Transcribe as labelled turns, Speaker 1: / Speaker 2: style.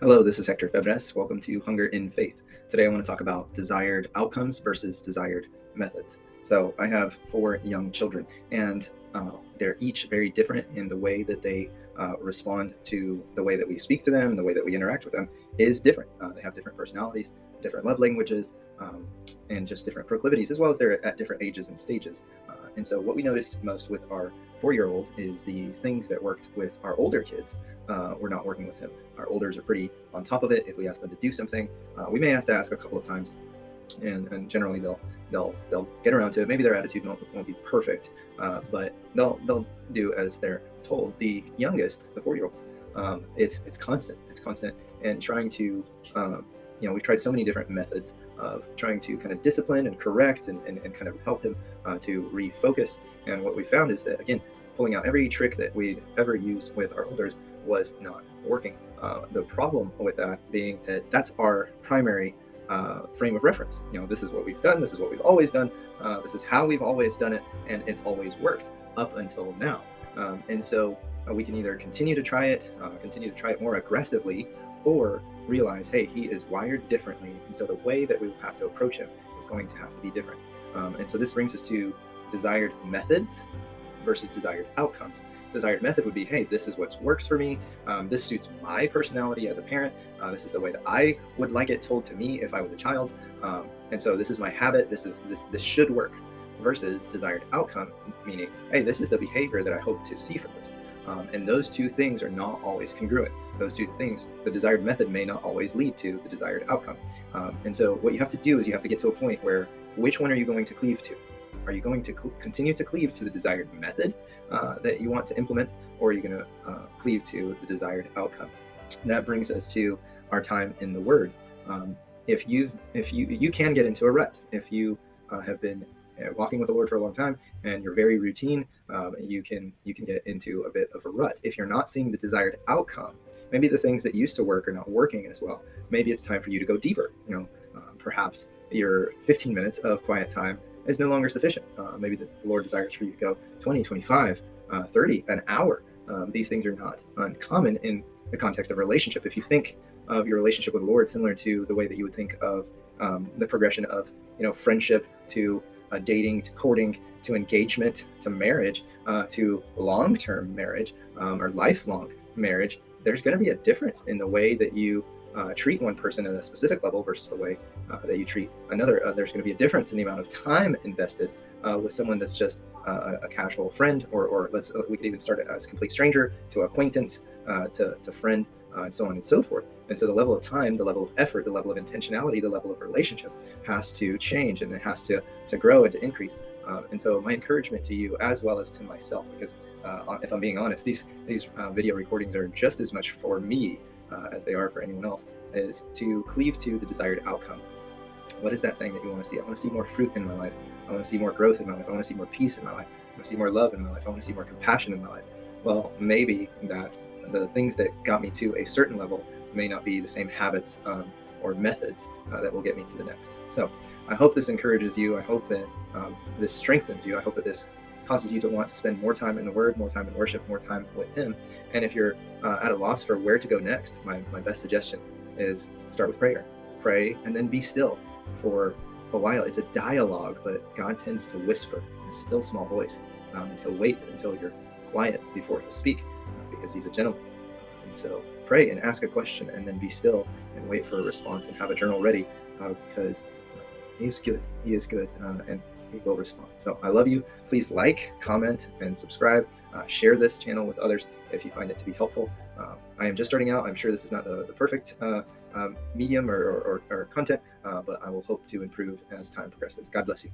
Speaker 1: Hello, this is Hector Febres. Welcome to Hunger in Faith. Today I want to talk about desired outcomes versus desired methods. So I have 4 young children, and they're each very different in the way that they respond to the way that we speak to them, the way that we interact with them is different. They have different personalities, different love languages, and just different proclivities, as well as they're at different ages and stages. And so what we noticed most with our 4-year-old is the things that worked with our older kids were not working with him. Our olders are pretty on top of it. If we ask them to do something, we may have to ask a couple of times, and generally they'll get around to it. Maybe their attitude won't be perfect, but they'll do as they're told. The youngest, the 4-year-old, it's constant. It's constant, and trying to we've tried so many different methods of trying to kind of discipline and correct and kind of help him to refocus. And what we found is that, again, pulling out every trick that we'd ever used with our olders was not working. The problem with that being that that's our primary frame of reference. This is what we've done. This is what we've always done. This is how we've always done it, and it's always worked up until now. And so we can either continue to try it more aggressively, or realize, hey, he is wired differently, and so the way that we will have to approach him is going to have to be different. And so this brings us to desired methods versus desired outcomes. Desired method would be, hey, this is what works for me. This suits my personality as a parent. This is the way that I would like it told to me if I was a child. And so this is my habit. This should work. Versus desired outcome, meaning, hey, this is the behavior that I hope to see from this. And those two things are not always congruent. Those two things, the desired method may not always lead to the desired outcome. And so what you have to do is you have to get to a point where, which one are you going to cleave to? Are you going to continue to cleave to the desired method that you want to implement, or are you going to cleave to the desired outcome? And that brings us to our time in the Word. If you can get into a rut. If you have been walking with the Lord for a long time and you're very routine, you can get into a bit of a rut. If you're not seeing the desired outcome, maybe the things that used to work are not working as well. Maybe it's time for you to go deeper. Perhaps your 15 minutes of quiet time is no longer sufficient. Maybe the Lord desires for you to go 20, 25, 30, an hour. These things are not uncommon in the context of a relationship. If you think of your relationship with the Lord similar to the way that you would think of the progression of friendship to dating, to courting, to engagement, to marriage, to long-term marriage, or lifelong marriage, there's going to be a difference in the way that you treat one person at a specific level versus the way that you treat another. There's going to be a difference in the amount of time invested with someone that's just a casual friend, or we could even start it as a complete stranger, to acquaintance, to friend, and so on and so forth. And so the level of time, the level of effort, the level of intentionality, the level of relationship has to change, and it has to grow and to increase. And so my encouragement to you, as well as to myself, because if I'm being honest, these video recordings are just as much for me as they are for anyone else, is to cleave to the desired outcome. What is that thing that you want to see? I want to see more fruit in my life. I want to see more growth in my life. I want to see more peace in my life. I want to see more love in my life. I want to see more compassion in my life. Well, maybe that the things that got me to a certain level may not be the same habits or methods that will get me to the next. So I hope this encourages you. I hope that this strengthens you. I hope that this causes you to want to spend more time in the Word, more time in worship, more time with Him. And if you're at a loss for where to go next, my best suggestion is start with prayer. Pray and then be still for a while. It's a dialogue, but God tends to whisper in a still small voice. And He'll wait until you're quiet before He'll speak, because He's a gentleman. And so pray and ask a question, and then be still and wait for a response, and have a journal ready, because He's good. He is good, and He will respond. So I love you. Please like, comment, and subscribe. Share this channel with others if you find it to be helpful. I am just starting out. I'm sure this is not the perfect medium or content, but I will hope to improve as time progresses. God bless you.